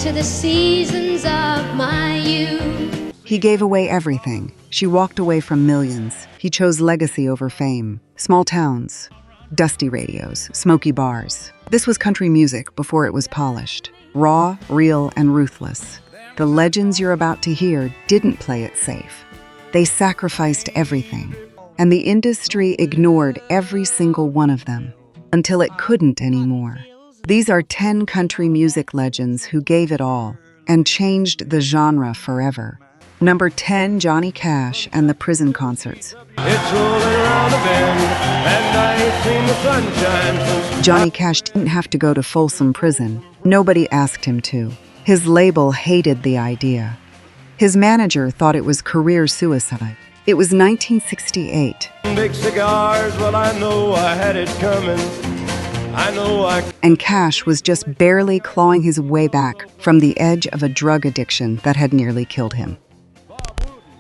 to the seasons of my youth. He gave away everything. She walked away from millions. He chose legacy over fame. Small towns, dusty radios, smoky bars. This was country music before it was polished. Raw, real, and ruthless. The legends you're about to hear didn't play it safe. They sacrificed everything. And the industry ignored every single one of them until it couldn't anymore. These are 10 country music legends who gave it all and changed the genre forever. Number 10, Johnny Cash and the Prison Concerts. It's rolling around the bend, and I ain't seen the sunshine since... Johnny Cash didn't have to go to Folsom Prison. Nobody asked him to. His label hated the idea. His manager thought it was career suicide. It was 1968. Big cigars, well, I know I had it coming. And Cash was just barely clawing his way back from the edge of a drug addiction that had nearly killed him.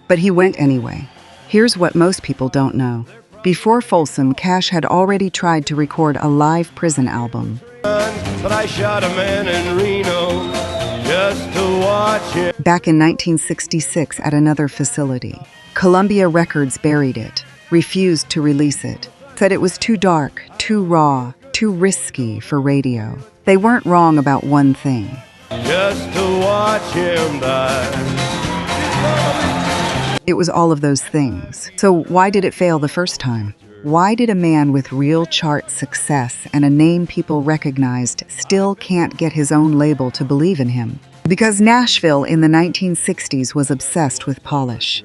But he went anyway. Here's what most people don't know. Before Folsom, Cash had already tried to record a live prison album. But I shot a man in Reno just to watch him. Back in 1966 at another facility. Columbia Records buried it, refused to release it, said it was too dark, too raw, too risky for radio. They weren't wrong about one thing. Just to watch him die. It was all of those things. So why did it fail the first time? Why did a man with real chart success and a name people recognized still can't get his own label to believe in him? Because Nashville in the 1960s was obsessed with polish.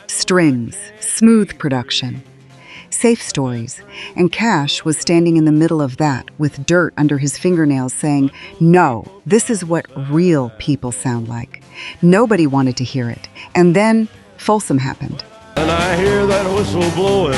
Strings, smooth production, safe stories, and Cash was standing in the middle of that with dirt under his fingernails saying, "No, this is what real people sound like." Nobody wanted to hear it. And then Folsom happened. And I hear that whistle blowing,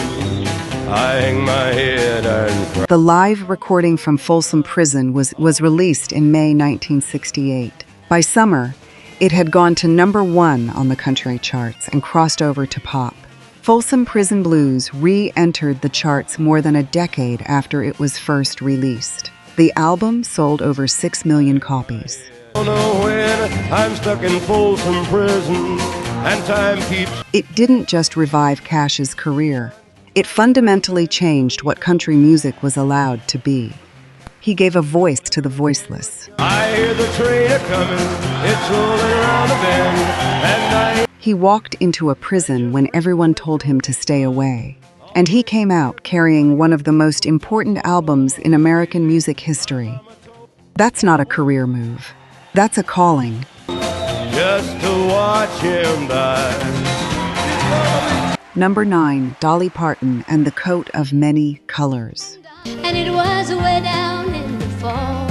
I hang my head and cry. The live recording from Folsom Prison was released in May 1968. By summer, it had gone to #1 on the country charts and crossed over to pop. Folsom Prison Blues re-entered the charts more than a decade after it was first released. The album sold over 6 million copies. I don't know when I'm stuck in Folsom Prison and time keeps... It didn't just revive Cash's career. It fundamentally changed what country music was allowed to be. He gave a voice to the voiceless. I hear the train a-coming, it's rolling around the bend, and He walked into a prison when everyone told him to stay away. And he came out carrying one of the most important albums in American music history. That's not a career move. That's a calling. just to watch him die. Number 9, Dolly Parton and the Coat of Many Colors. And it was way down in the fall.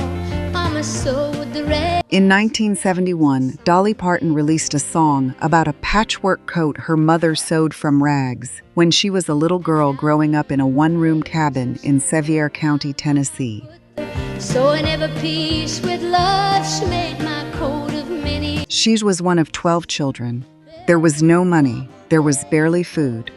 Mama sewed the red. In 1971, Dolly Parton released a song about a patchwork coat her mother sewed from rags when she was a little girl growing up in a one-room cabin in Sevier County, Tennessee. Sewing every piece with love, she made my coat of many. She was one of 12 children. There was no money. There was barely food.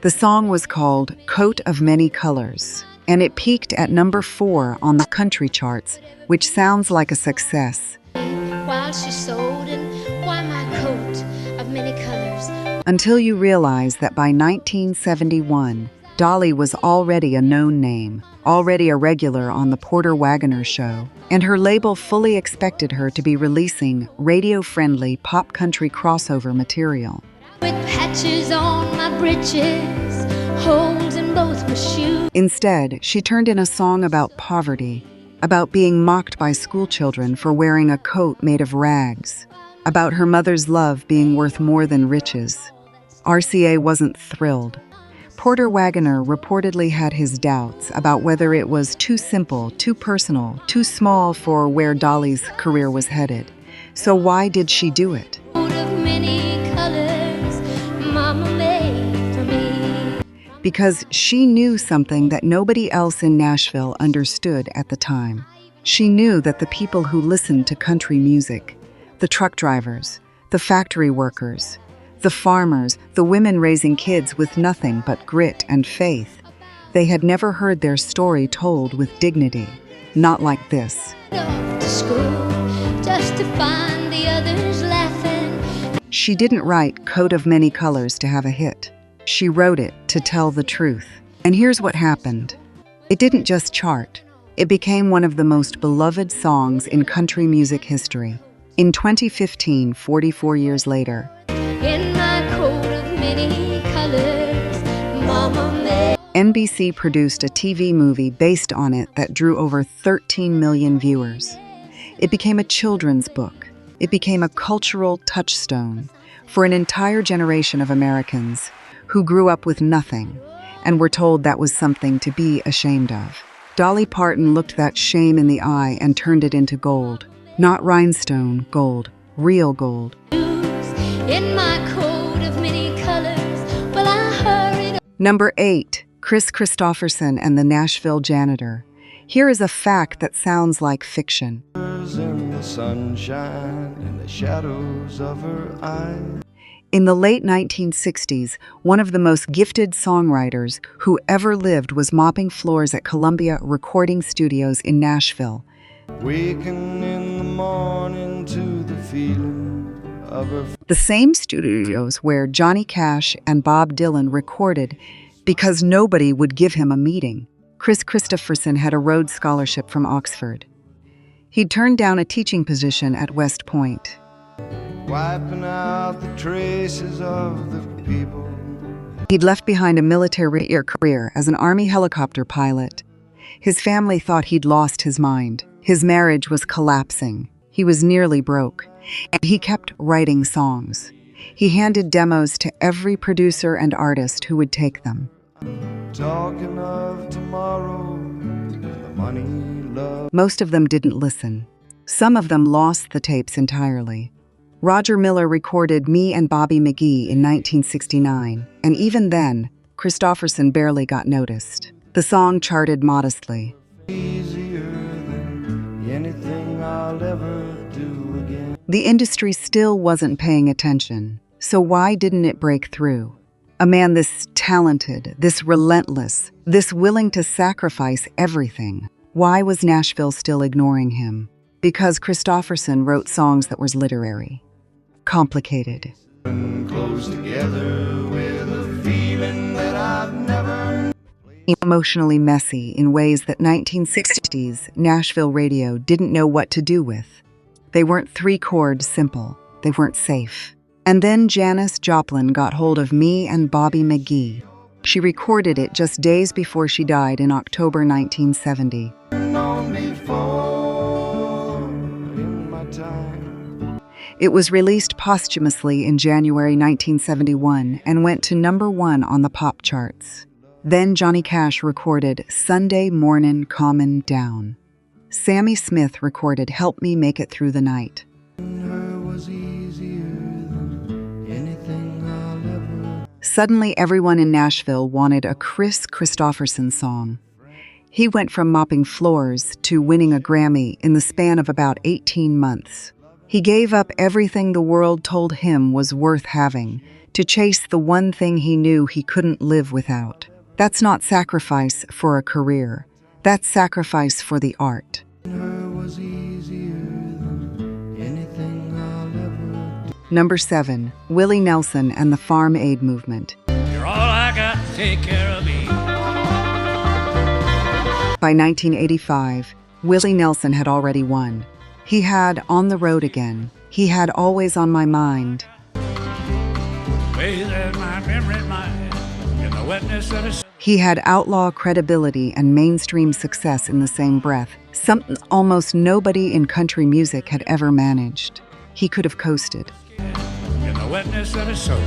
The song was called Coat of Many Colors, and it peaked at number 4 on the country charts, which sounds like a success. While she sewed, and why my coat of many colors. Until you realize that by 1971, Dolly was already a known name, already a regular on the Porter Wagoner show, and her label fully expected her to be releasing radio-friendly pop country crossover material. With patches on my breeches, holes in both my shoes. Instead, she turned in a song about poverty, about being mocked by schoolchildren for wearing a coat made of rags, about her mother's love being worth more than riches. RCA wasn't thrilled. Porter Wagoner reportedly had his doubts about whether it was too simple, too personal, too small for where Dolly's career was headed. So why did she do it? Coat of many colors, Mama made for me. Because she knew something that nobody else in Nashville understood at the time. She knew that the people who listened to country music, the truck drivers, the factory workers, the farmers, the women raising kids with nothing but grit and faith, They had never heard their story told with dignity. Not like this. Off to school just to find the others laughing. She didn't write Coat of Many Colors to have a hit. She wrote it to tell the truth. And here's what happened. It didn't just chart. It became one of the most beloved songs in country music history. In 2015, 44 years later, In my coat of many colors, Mama made. NBC produced a TV movie based on it that drew over 13 million viewers. It became a children's book. It became a cultural touchstone for an entire generation of Americans who grew up with nothing and were told that was something to be ashamed of. Dolly Parton looked that shame in the eye and turned it into gold. Not rhinestone gold, real gold. In my coat of many colors, well, I hurried. Number 8. Kristofferson and the Nashville Janitor. Here is a fact that sounds like fiction. In the sunshine, in the shadows of her eyes. In the late 1960s, one of the most gifted songwriters who ever lived was mopping floors at Columbia Recording Studios in Nashville. Waking in the morning to the feeling of her. The same studios where Johnny Cash and Bob Dylan recorded because nobody would give him a meeting. Kristofferson had a Rhodes Scholarship from Oxford. He'd turned down a teaching position at West Point. Wiping out the traces of the people. He'd left behind a military career as an Army helicopter pilot. His family thought he'd lost his mind. His marriage was collapsing. He was nearly broke. And he kept writing songs. He handed demos to every producer and artist who would take them. Talking of tomorrow, the money, love. Most of them didn't listen. Some of them lost the tapes entirely. Roger Miller recorded Me and Bobby McGee in 1969, and even then, Kristofferson barely got noticed. The song charted modestly. Easier than anything I'll ever do again. The industry still wasn't paying attention, so why didn't it break through? A man this talented, this relentless, this willing to sacrifice everything. Why was Nashville still ignoring him? Because Kristofferson wrote songs that were literary. Complicated. Close together with a feeling that I've never. Emotionally messy in ways that 1960s Nashville radio didn't know what to do with. They weren't three-chord simple. They weren't safe. And then Janis Joplin got hold of Me and Bobby McGee. She recorded it just days before she died in October 1970. Known before in my time. It was released posthumously in January 1971 and went to number 1 on the pop charts. Then Johnny Cash recorded Sunday Mornin' Comin' Down. Sammy Smith recorded Help Me Make It Through the Night. Her was easier than anything I'll ever. Suddenly everyone in Nashville wanted a Kristofferson song. He went from mopping floors to winning a Grammy in the span of about 18 months. He gave up everything the world told him was worth having to chase the one thing he knew he couldn't live without. That's not sacrifice for a career. That's sacrifice for the art. Her was easier than anything I'll ever do. Number 7. Willie Nelson and the Farm Aid Movement. You're all I got to take care of me. By 1985, Willie Nelson had already won. He had On the Road Again. He had Always on My Mind. Ways in my memory, in the wetness of the. He had outlaw credibility and mainstream success in the same breath, something almost nobody in country music had ever managed. He could have coasted. In the wetness of the soul.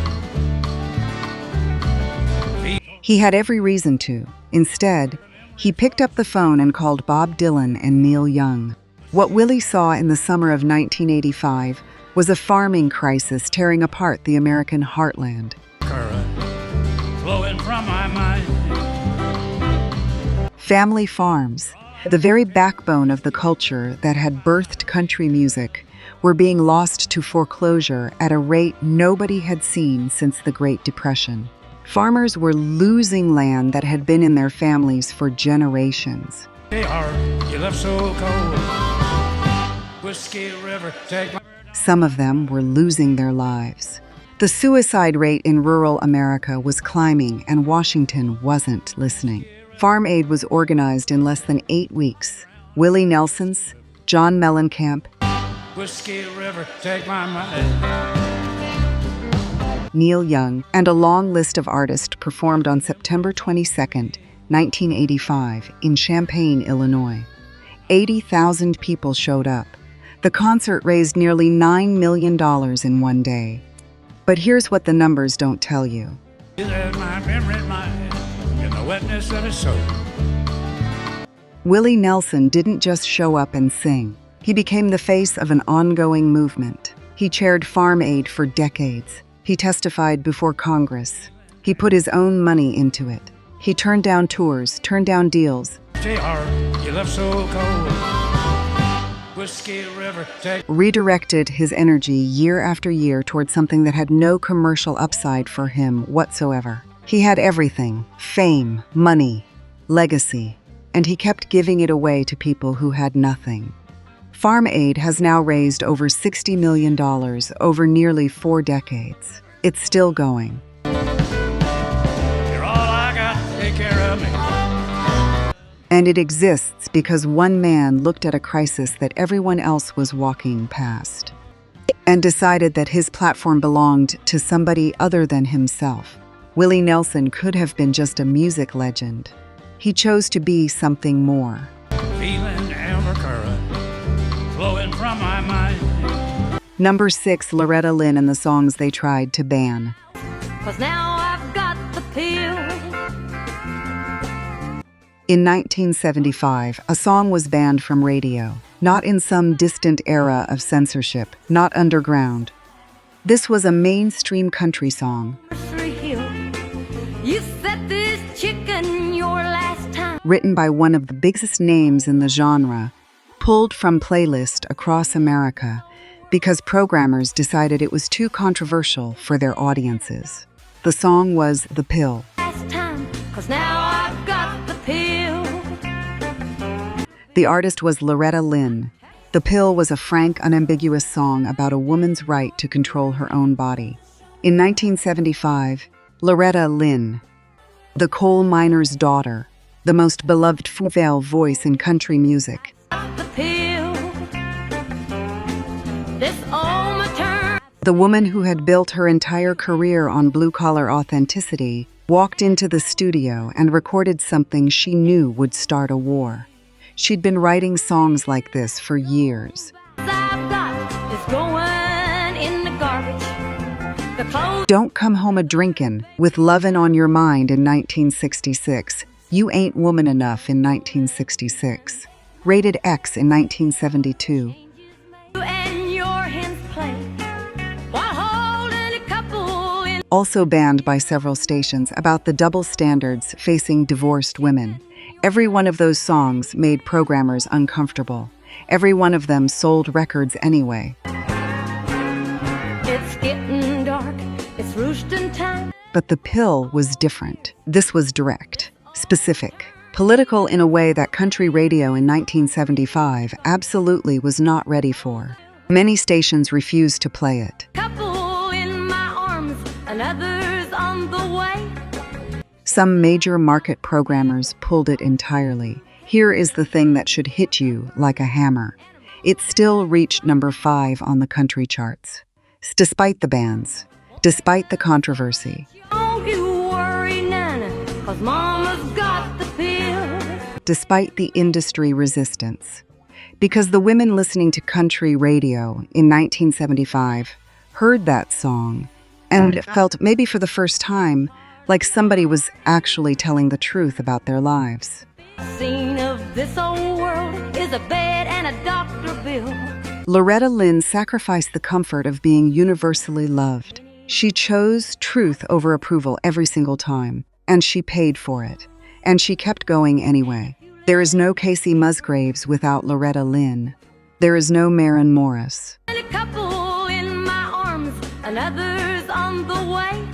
He had every reason to. Instead, he picked up the phone and called Bob Dylan and Neil Young. What Willie saw in the summer of 1985 was a farming crisis tearing apart the American heartland. Current flowing from my mind. Family farms, the very backbone of the culture that had birthed country music, were being lost to foreclosure at a rate nobody had seen since the Great Depression. Farmers were losing land that had been in their families for generations. Hey, heart, you left so cold. Whiskey River, take my... Some of them were losing their lives. The suicide rate in rural America was climbing, and Washington wasn't listening. Farm aid was organized in less than 8 weeks. Willie Nelson's, John Mellencamp, Whiskey River, take my money. Neil Young, and a long list of artists performed on September 22, 1985, in Champaign, Illinois. 80,000 people showed up. The concert raised nearly $9 million in one day. But here's what the numbers don't tell you. My memory mind, in the wetness of his soul. Willie Nelson didn't just show up and sing. He became the face of an ongoing movement. He chaired Farm Aid for decades. He testified before Congress. He put his own money into it. He turned down tours, turned down deals. You left so cold. Whiskey River, take... Redirected his energy year after year toward something that had no commercial upside for him whatsoever. He had everything: fame, money, legacy, and he kept giving it away to people who had nothing. Farm Aid has now raised over $60 million over nearly 4 decades. It's still going. You're all I got, take care of me. And it exists because one man looked at a crisis that everyone else was walking past and decided that his platform belonged to somebody other than himself. Willie Nelson could have been just a music legend. He chose to be something more. Feeling ever current, flowing from my mind. Number 6, Loretta Lynn and the songs they tried to ban. 'Cause now I've got the pill. In 1975, a song was banned from radio, not in some distant era of censorship, not underground. This was a mainstream country song. You set this chicken your last time. Written by one of the biggest names in the genre, pulled from playlists across America because programmers decided it was too controversial for their audiences. The song was The Pill. Last time, 'cause now I've got the pill. The artist was Loretta Lynn. The Pill was a frank, unambiguous song about a woman's right to control her own body. In 1975, Loretta Lynn, the coal miner's daughter, the most beloved female voice in country music, The pill. This all my turn. the woman who had built her entire career on blue-collar authenticity, walked into the studio and recorded something she knew would start a war. She'd been writing songs like this for years. I've got is going in the garbage. The clothes. Don't Come Home A-Drinkin' with Lovin' on Your Mind in 1966. You Ain't Woman Enough in 1966. Rated X in 1972. And your hands play while holding a couple in. Also banned by several stations about the double standards facing divorced women. Every one of those songs made programmers uncomfortable. Every one of them sold records anyway. It's getting dark. It's roosting time. But The Pill was different. This was direct, specific, political in a way that country radio in 1975 absolutely was not ready for. Many stations refused to play it. Couple in my arms, and others on the way. Some major market programmers pulled it entirely. Here is the thing that should hit you like a hammer. It still reached number 5 on the country charts. Despite the bans, despite the controversy, Don't you worry, Nana, 'cause Mama's got the pill. despite the industry resistance. Because the women listening to country radio in 1975 heard that song and felt, maybe for the first time, like somebody was actually telling the truth about their lives. Scene of this old world is a bed and a doctor bill. Loretta Lynn sacrificed the comfort of being universally loved. She chose truth over approval every single time, and she paid for it. And she kept going anyway. There is no Casey Musgraves without Loretta Lynn. There is no Maren Morris. And a couple in my arms, and others on the way.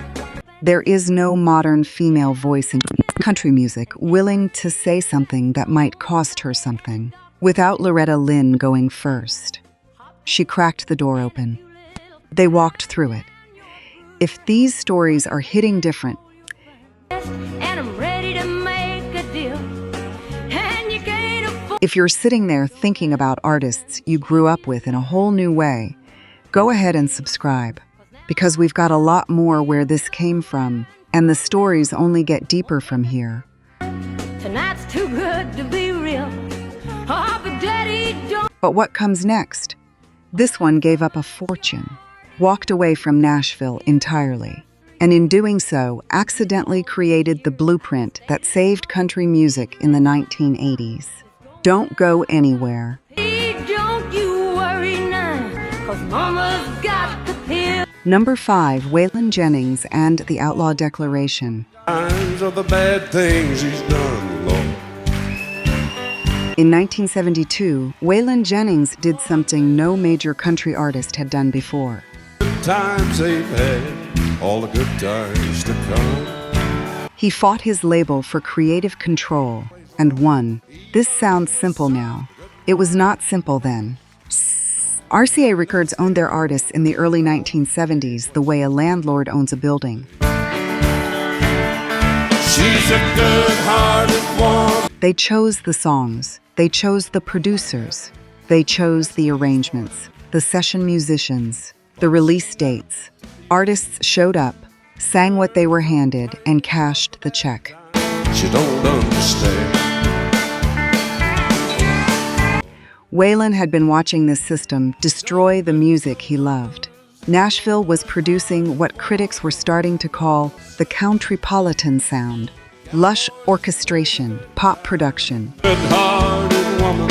There is no modern female voice in country music willing to say something that might cost her something. Without Loretta Lynn going first. She cracked the door open. They walked through it. If these stories are hitting different, And I'm ready to make a deal. And you can't afford. if you're sitting there thinking about artists you grew up with in a whole new way, go ahead and subscribe, because we've got a lot more where this came from, and the stories only get deeper from here. Tonight's too good to be real. Oh, but Daddy, don't. But what comes next? This one gave up a fortune, walked away from Nashville entirely, and in doing so, accidentally created the blueprint that saved country music in the 1980s. Don't go anywhere. Don't you worry now, 'cause Mama's got the pill. Number 5, Waylon Jennings and the Outlaw Declaration. Times of the bad things he's done, Lord. In 1972, Waylon Jennings did something no major country artist had done before. Good times they've had, all the good times to come. He fought his label for creative control and won. This sounds simple now. It was not simple then. RCA Records owned their artists in the early 1970s the way a landlord owns a building. She's a good-hearted woman. They chose the songs, they chose the producers, they chose the arrangements, the session musicians, the release dates. Artists showed up, sang what they were handed, and cashed the check. She don't understand. Waylon had been watching this system destroy the music he loved. Nashville was producing what critics were starting to call the countrypolitan sound. Lush orchestration, pop production, Good-hearted woman,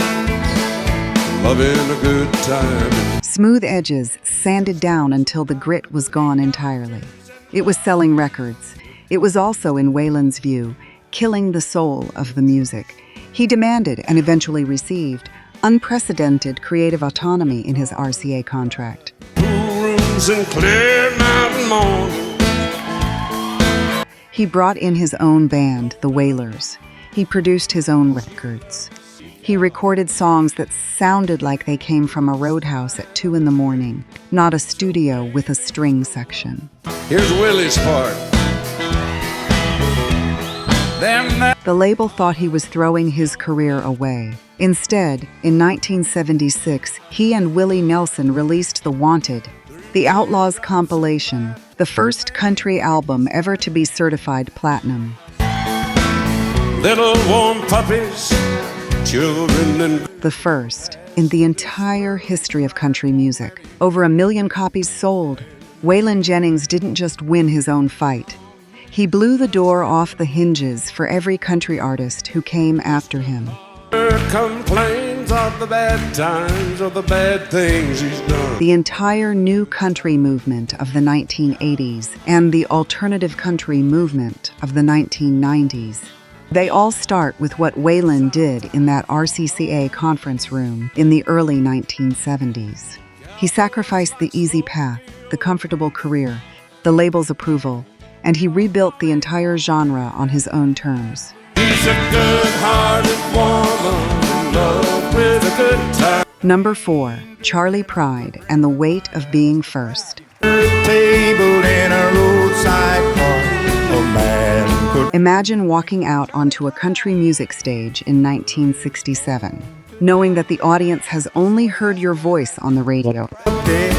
loving a good time. smooth edges sanded down until the grit was gone entirely. It was selling records. It was also, in Waylon's view, killing the soul of the music. He demanded, and eventually received, unprecedented creative autonomy in his RCA contract. Cool rooms and clear mountain morning. He brought in his own band, the Wailers. He produced his own records. He recorded songs that sounded like they came from a roadhouse at 2 a.m, not a studio with a string section. Here's Willie's part. The label thought he was throwing his career away. Instead, in 1976, he and Willie Nelson released The Wanted, the Outlaws compilation, the first country album ever to be certified platinum. Little warm puppies, children and The first in the entire history of country music. Over 1 million copies sold. Waylon Jennings didn't just win his own fight. He blew the door off the hinges for every country artist who came after him. complains of the bad times, of the bad things he's done. The entire new country movement of the 1980s and the alternative country movement of the 1990s. They all start with what Waylon did in that RCCA conference room in the early 1970s. He sacrificed the easy path, the comfortable career, the label's approval, and he rebuilt the entire genre on his own terms. She's a good-hearted woman in love with a good time. Number 4, Charley Pride and the Weight of Being First. Table in a roadside park, a man could Imagine walking out onto a country music stage in 1967, knowing that the audience has only heard your voice on the radio. pay,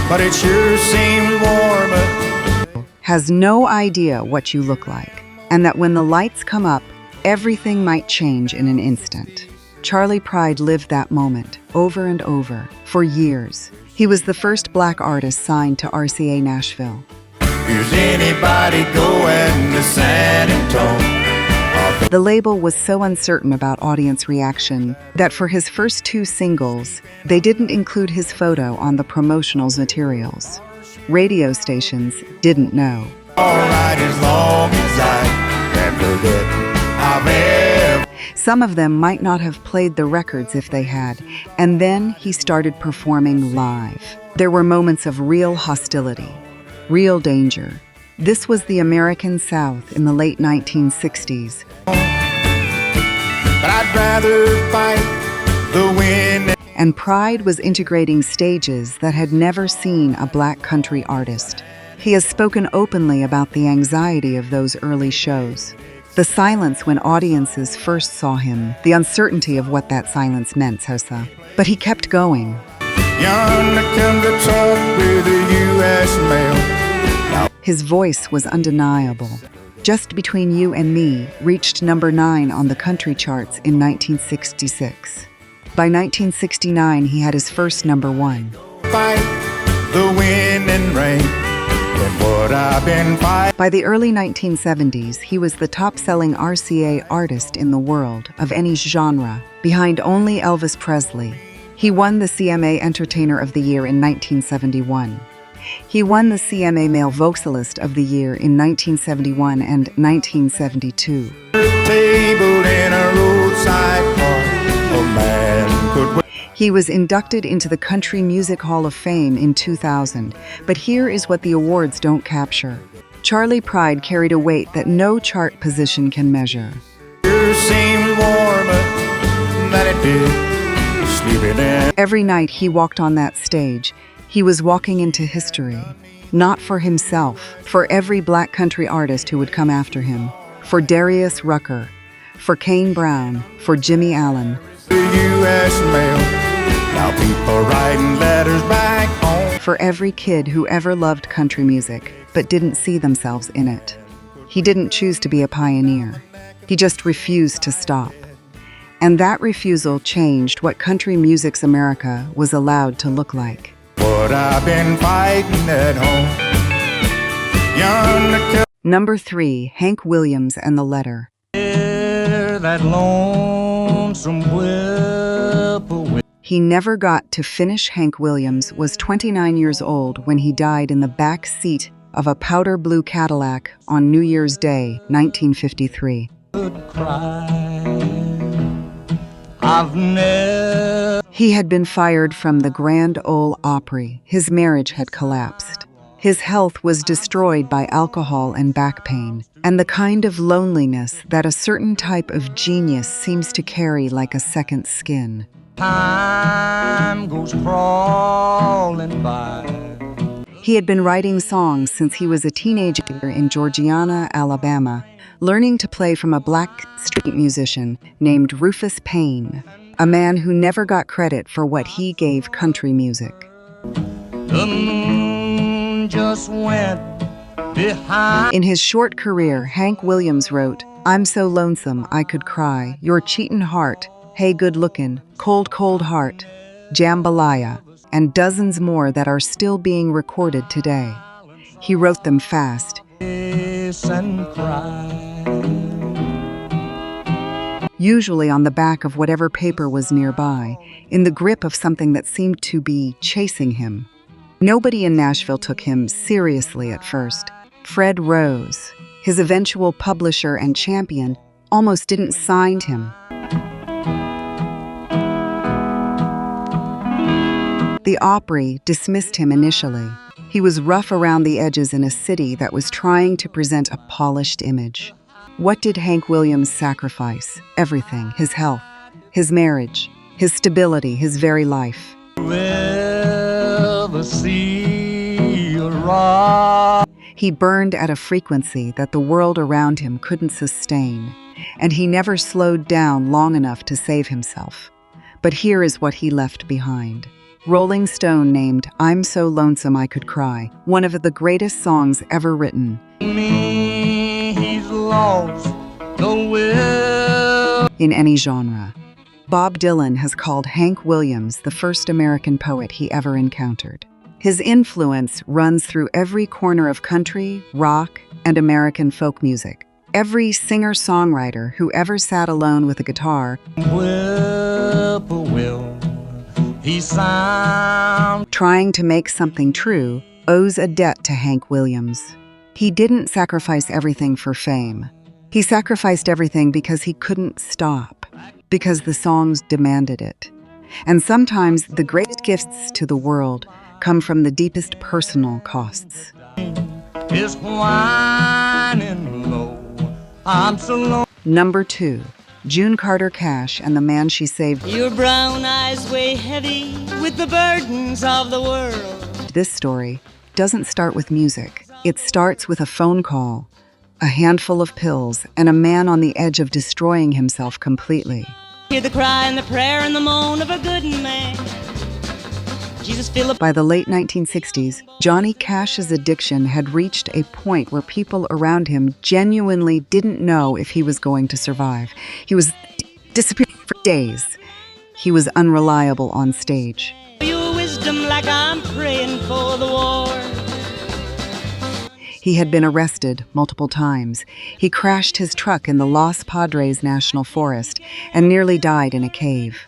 but it sure seemed warmer. Has no idea what you look like, and that when the lights come up, everything might change in an instant. Charley Pride lived that moment over and over for years. He was the first black artist signed to RCA Nashville. Is anybody going to San Antonio? The label was so uncertain about audience reaction that for his first 2 singles, they didn't include his photo on the promotionals materials. Radio stations didn't know. All right, as long as I can forget I've ever. Some of them might not have played the records if they had, and then he started performing live. There were moments of real hostility, real danger, This was the American South in the late 1960s. But I'd rather fight the wind. And Pride was integrating stages that had never seen a black country artist. He has spoken openly about the anxiety of those early shows. The silence when audiences first saw him, the uncertainty of what that silence meant, Sosa. But he kept going. Yonder comes a truck with a U.S. mail. His voice was undeniable. Just Between You and Me reached number 9 on the country charts in 1966. By 1969, he had his first number 1. Fight the wind and rain. And what I've been fighting. By the early 1970s, he was the top-selling RCA artist in the world of any genre, behind only Elvis Presley. He won the CMA Entertainer of the Year in 1971. He won the CMA Male Vocalist of the Year in 1971 and 1972. Table in a roadside park. A man could. He was inducted into the Country Music Hall of Fame in 2000, but here is what the awards don't capture. Charley Pride carried a weight that no chart position can measure. It seems warmer than it did sleeping in. Every night he walked on that stage, he was walking into history. Not for himself, for every black country artist who would come after him. For Darius Rucker, for Kane Brown, for Jimmy Allen. The U.S. mail. Now people writing letters back home. For every kid who ever loved country music, but didn't see themselves in it. He didn't choose to be a pioneer. He just refused to stop. And that refusal changed what country music's America was allowed to look like. What I've been fighting at home. Yonder Number 3, Hank Williams and the Letter. that lonesome whippoorwill. He never got to finish. Hank Williams was 29 years old when he died in the back seat of a powder blue Cadillac on New Year's Day, 1953. He had been fired from the Grand Ole Opry. His marriage had collapsed. His health was destroyed by alcohol and back pain, and the kind of loneliness that a certain type of genius seems to carry like a second skin. Time goes crawling by. He had been writing songs since he was a teenager in Georgiana, Alabama, learning to play from a black street musician named Rufus Payne, a man who never got credit for what he gave country music. The moon just went behind. In his short career, Hank Williams wrote, "I'm so lonesome I could cry, your cheatin' heart, hey good lookin', cold cold heart, jambalaya," and dozens more that are still being recorded today. He wrote them fast. And cry. Usually on the back of whatever paper was nearby, in the grip of something that seemed to be chasing him. Nobody in Nashville took him seriously at first. Fred Rose, his eventual publisher and champion, almost didn't sign him. The Opry dismissed him initially. He was rough around the edges in a city that was trying to present a polished image. What did Hank Williams sacrifice? Everything. His health, his marriage, his stability, his very life. He burned at a frequency that the world around him couldn't sustain, and he never slowed down long enough to save himself. But here is what he left behind. Rolling Stone named "I'm So Lonesome I Could Cry" one of the greatest songs ever written. He's lost the will. In any genre. Bob Dylan has called Hank Williams the first American poet he ever encountered. His influence runs through every corner of country, rock, and American folk music. Every singer-songwriter who ever sat alone with a guitar, Whippoorwill, he sound. trying to make something true, owes a debt to Hank Williams. He didn't sacrifice everything for fame. He sacrificed everything because he couldn't stop, because the songs demanded it. And sometimes the greatest gifts to the world come from the deepest personal costs. is whining low. I'm so low. Number 2. June Carter Cash and the Man She Saved. Your brown eyes weigh heavy with the burdens of the world. This story doesn't start with music. It starts with a phone call, a handful of pills, and a man on the edge of destroying himself completely. Hear the cry and the prayer and the moan of a good man. Jesus Philip. By the late 1960s, Johnny Cash's addiction had reached a point where people around him genuinely didn't know if he was going to survive. He was disappearing for days. He was unreliable on stage. Your wisdom like I'm praying for the war. He had been arrested multiple times. He crashed his truck in the Los Padres National Forest and nearly died in a cave.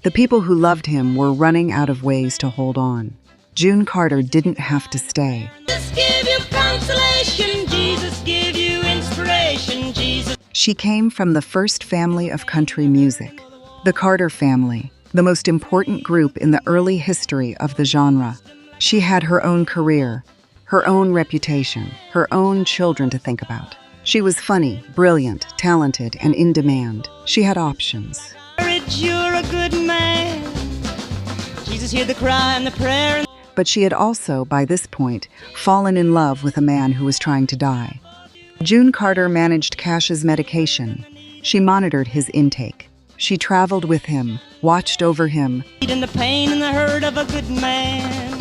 The people who loved him were running out of ways to hold on. June Carter didn't have to stay. Jesus give you consolation, Jesus give you inspiration, Jesus. She came from the first family of country music, the Carter family, the most important group in the early history of the genre. She had her own career, her own reputation, her own children to think about. She was funny, brilliant, talented, and in demand. She had options. You're a good man. Jesus hear the cry and the prayer. But she had also, by this point, fallen in love with a man who was trying to die. June Carter managed Cash's medication. She monitored his intake. She traveled with him, watched over him, In the pain and the hurt of a good man.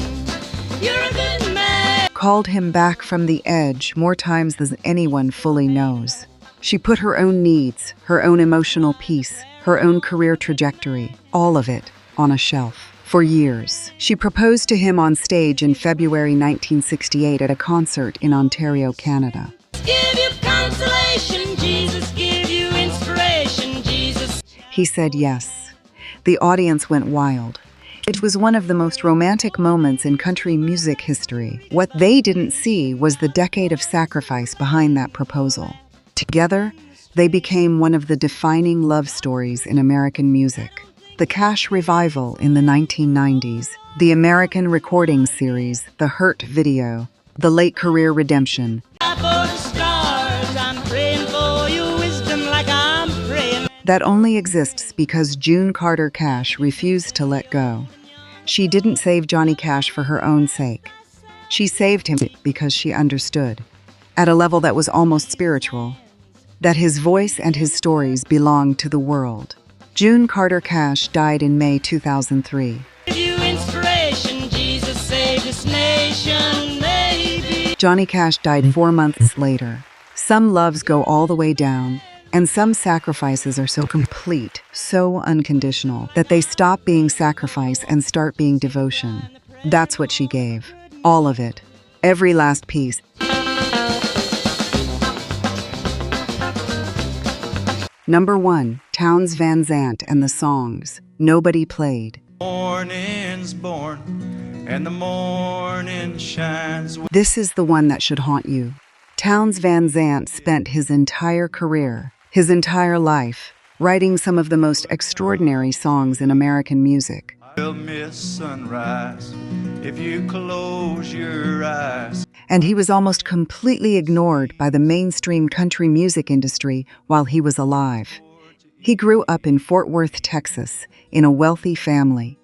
You're a good man. called him back from the edge more times than anyone fully knows. She put her own needs, her own emotional peace, her own career trajectory, all of it, on a shelf. For years, she proposed to him on stage in February 1968 at a concert in Ontario, Canada. Give you consolation, Jesus give you inspiration, Jesus. He said yes. The audience went wild. It was one of the most romantic moments in country music history. What they didn't see was the decade of sacrifice behind that proposal. Together, they became one of the defining love stories in American music. The Cash revival in the 1990s, the American recording series, the Hurt video, the late career redemption. For the stars, I'm praying for your wisdom like I'm praying. That only exists because June Carter Cash refused to let go. She didn't save Johnny Cash for her own sake. She saved him because she understood, at a level that was almost spiritual, that his voice and his stories belonged to the world. June Carter Cash died in May 2003. Give you inspiration, Jesus save this nation, maybe. Johnny Cash died 4 months later. Some loves go all the way down, and some sacrifices are so complete, so unconditional, that they stop being sacrifice and start being devotion. That's what she gave. All of it. Every last piece. Number 1, Townes Van Zandt and the Songs, Nobody Played. Morning's born and the morning shines. This is the one that should haunt you. Townes Van Zandt spent his entire career, his entire life, writing some of the most extraordinary songs in American music. Will miss sunrise if you close your eyes. And he was almost completely ignored by the mainstream country music industry while he was alive. He grew up in Fort Worth, Texas, in a wealthy family.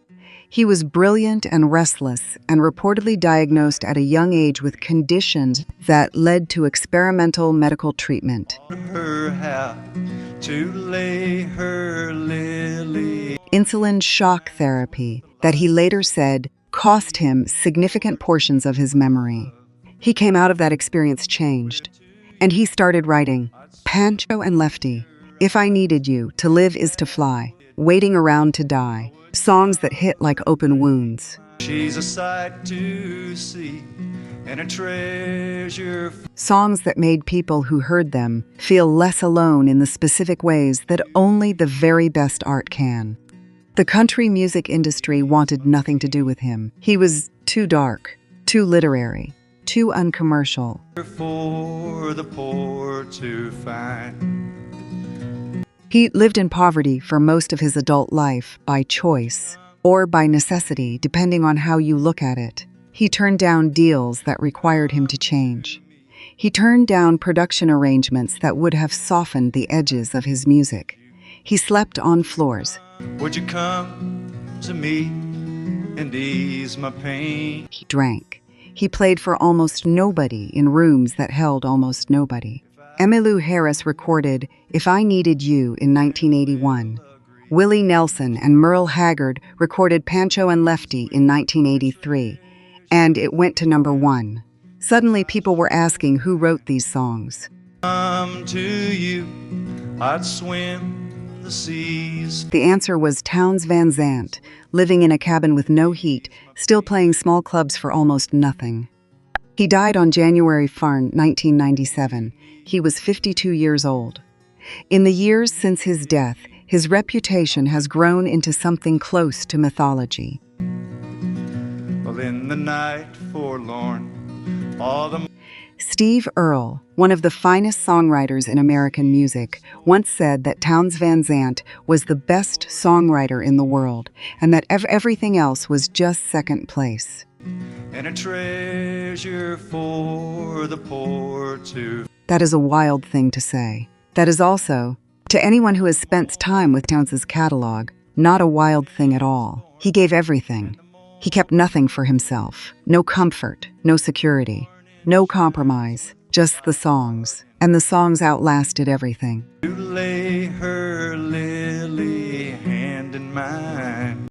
He was brilliant and restless and reportedly diagnosed at a young age with conditions that led to experimental medical treatment. Her hat to lay her lily. Insulin shock therapy that he later said cost him significant portions of his memory. He came out of that experience changed, and he started writing Pancho and Lefty, If I Needed You, To Live Is to Fly, Waiting Around to Die, songs that hit like open wounds. She's a sight to see and a treasure. Songs that made people who heard them feel less alone in the specific ways that only the very best art can. The country music industry wanted nothing to do with him. He was too dark, too literary, too uncommercial. For the poor to find. He lived in poverty for most of his adult life by choice or by necessity, depending on how you look at it. He turned down deals that required him to change. He turned down production arrangements that would have softened the edges of his music. He slept on floors. Would you come to me and ease my pain? He drank. He played for almost nobody in rooms that held almost nobody. Emmylou Harris recorded If I Needed You in 1981. Willie Nelson and Merle Haggard recorded Pancho and Lefty in 1983, and it went to #1. Suddenly, people were asking who wrote these songs. Come to you, I'd swim the seas. The answer was Townes Van Zandt, living in a cabin with no heat, still playing small clubs for almost nothing. He died on January 4, 1997. He was 52 years old. In the years since his death, his reputation has grown into something close to mythology. Well, in the night forlorn, all the Steve Earle, one of the finest songwriters in American music, once said that Townes Van Zandt was the best songwriter in the world and that everything else was just second place. and a treasure for the poor to. That is a wild thing to say. That is also, to anyone who has spent time with Townes' catalog, not a wild thing at all. He gave everything. He kept nothing for himself. No comfort, no security, no compromise, just the songs. And the songs outlasted everything. To lay her lily hand in mine.